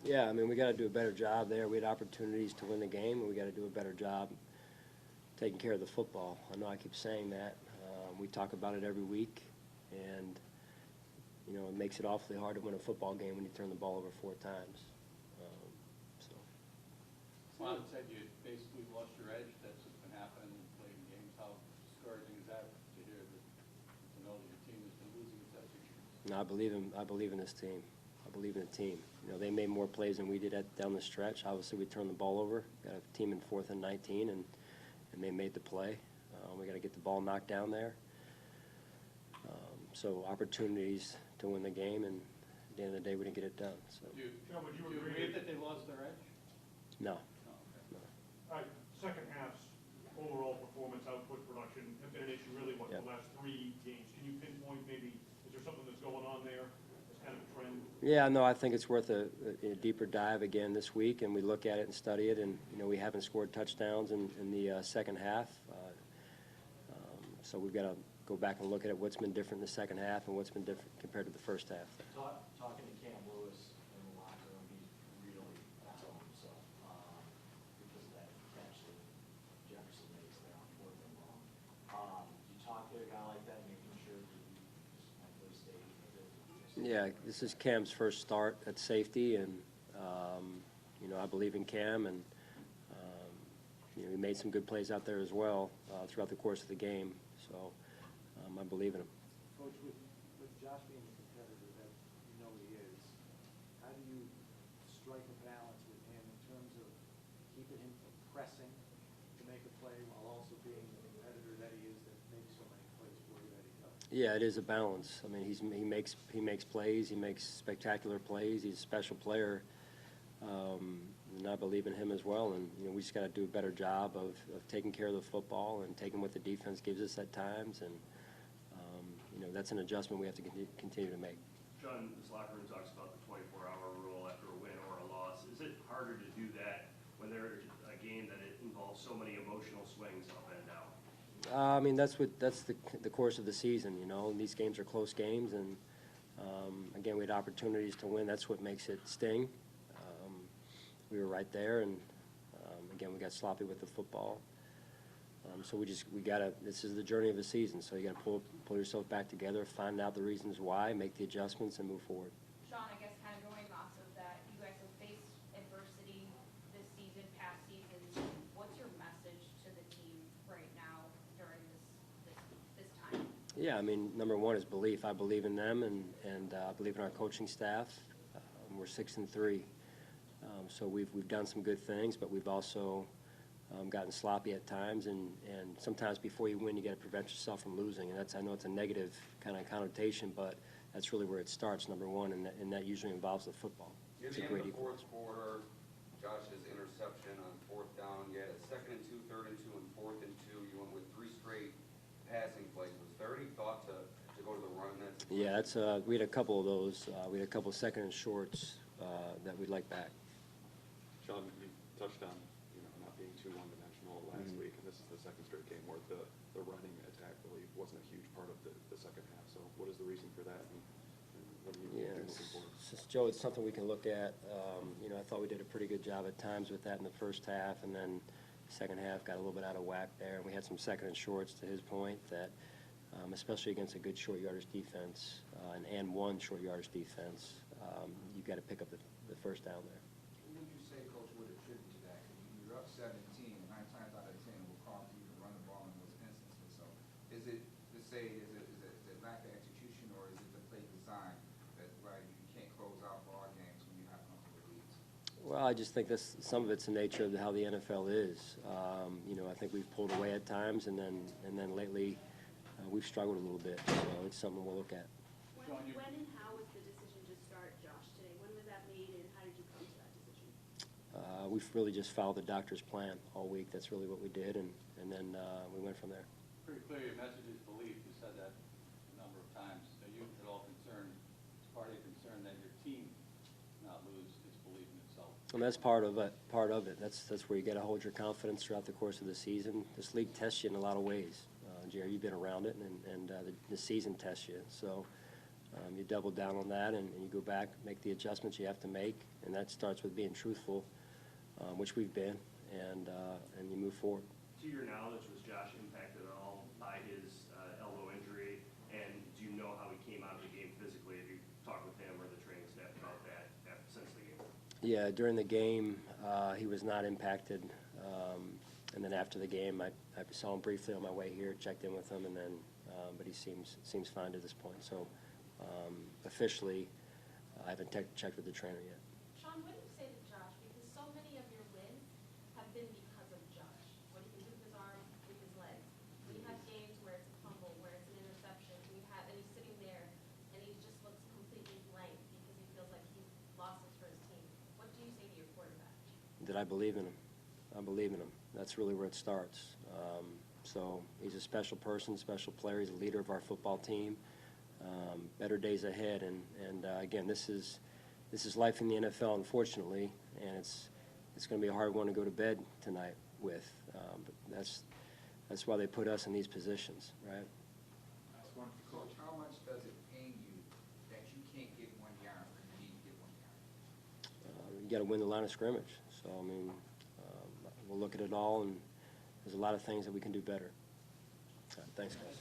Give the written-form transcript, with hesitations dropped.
Yeah, I mean, we got to do a better job there. We had opportunities to win the game, and we got to do a better job taking care of the football. I know I keep saying that. We talk about it every week, and, you know, it makes it awfully hard to win a football game when you turn the ball over 4 times. So. Slid said you basically lost your edge. That's what's been happening late in games. How discouraging is that to hear that, to know that your team has been losing its edge? No, I believe in this team. I believe in the team. You know, they made more plays than we did down the stretch. Obviously, we turned the ball over. Got a team in 4th and 19, and they made the play. We got to get the ball knocked down there. So opportunities to win the game, and at the end of the day, we didn't get it done. So. Do you agree that they lost their edge? No. No, okay. No. All right, second half's overall performance, output, production have been an issue really, what, Yeah. the last 3 games. Can you pinpoint maybe, is there something that's going on there? It's kind of a trend? Yeah, no, I think it's worth a deeper dive again this week, and we look at it and study it. And you know, we haven't scored touchdowns in the second half, so we've got to go back and look at it. What's been different in the second half, and what's been different compared to the first half. Talking to Cam Lewis in the locker room, he's really at home. So because of that catch that Jefferson makes there on 4th and long, you talk to a guy like that, making sure that he just mentally stays. Yeah, this is Cam's first start at safety, and you know, I believe in Cam, and you know, he made some good plays out there as well throughout the course of the game. So I believe in him. Coach, with Josh being the competitor that you know he is, how do you strike a balance with him in terms of keeping him from pressing to make a play while also being the competitor that he is that makes so many plays for you that he does? Yeah, it is a balance. I mean, he makes plays. He makes spectacular plays. He's a special player, and I believe in him as well. And you know, we just got to do a better job of taking care of the football and taking what the defense gives us at times. And you know, that's an adjustment we have to continue to make. Sean, this locker room talks about the 24-hour rule after a win or a loss. Is it harder to do that when there's a game that it involves so many emotional swings up and down? I mean, that's the course of the season. You know, and these games are close games, and again, we had opportunities to win. That's what makes it sting. We were right there, and again, we got sloppy with the football. So we gotta. This is the journey of a season. So you gotta pull yourself back together, find out the reasons why, make the adjustments, and move forward. Sean, I guess kind of going off of that, you guys have faced adversity this season, past seasons. What's your message to the team right now during this time? Yeah, I mean, number one is belief. I believe in them, and I believe in our coaching staff. We're 6-3, so we've done some good things, but we've also gotten sloppy at times, and sometimes before you win, you got to prevent yourself from losing. And I know it's a negative kind of connotation, but that's really where it starts, number one, and that usually involves the football. Near It's the a end great of the equalizer. 4th quarter, Josh's interception on 4th down, you had a 2nd and 2, 3rd and 2, and 4th and 2. You went with 3 straight passing plays. Was there any thought to go to the run in that situation? Yeah, we had a couple of those. We had a couple of 2nd and shorts that we'd like back. Sean, you touched on not being too one-dimensional last week, and this is the 2nd straight game where the running attack really wasn't a huge part of the second half. So what is the reason for that, and what are you looking for? Joe, it's something we can look at. You know, I thought we did a pretty good job at times with that in the first half, and then second half got a little bit out of whack there. We had some 2nd and shorts, to his point, that especially against a good short yardage defense and one short yardage defense, you've got to pick up the first down there. What would you say, Coach, would attribute to that? You're up 17, 9 times out of 10 will call for you to run the ball in those instances. So is it to say, is it lack of execution, or is it the play design that you can't close out ball games when you have comfortable leads? Well, I just think some of it's the nature of how the NFL is. You know, I think we've pulled away at times, and then lately we've struggled a little bit. So it's something we'll look at. When and how was the decision to start Josh today? When was that made, and how did you come to that decision? We've really just followed the doctor's plan all week. That's really what we did, and then we went from there. Pretty clear your message is belief. You said that a number of times. Are you at all concerned, is part of your concern that your team not lose its belief in itself? And that's part of it. That's where you got to hold your confidence throughout the course of the season. This league tests you in a lot of ways. Jerry, you've been around it, and the season tests you. So You double down on that, and you go back, make the adjustments you have to make, and that starts with being truthful, which we've been, and you move forward. To your knowledge, was Josh impacted at all by his elbow injury? And do you know how he came out of the game physically? Have you talked with him or the training staff about that since the game? Yeah, during the game, he was not impacted. And then after the game, I saw him briefly on my way here, checked in with him, and then, but he seems fine to this point. So officially, I haven't checked with the trainer yet. Sean, what do you say to Josh? Because so many of your wins have been because of Josh. What he can do with his arm, with his legs. We have games where it's a fumble, where it's an interception, and he's sitting there, and he just looks completely blank because he feels like he's lost it for his team. What do you say to your quarterback? That I believe in him. I believe in him. That's really where it starts. So he's a special person, special player. He's a leader of our football team. Better days ahead, and again, this is life in the NFL, unfortunately, and it's going to be a hard one to go to bed tonight with. But that's why they put us in these positions, right? Coach, how much does it pain you that you can't get 1 yard or you need to get 1 yard? You got to win the line of scrimmage. So I mean, we'll look at it all, and there's a lot of things that we can do better. Thanks, guys.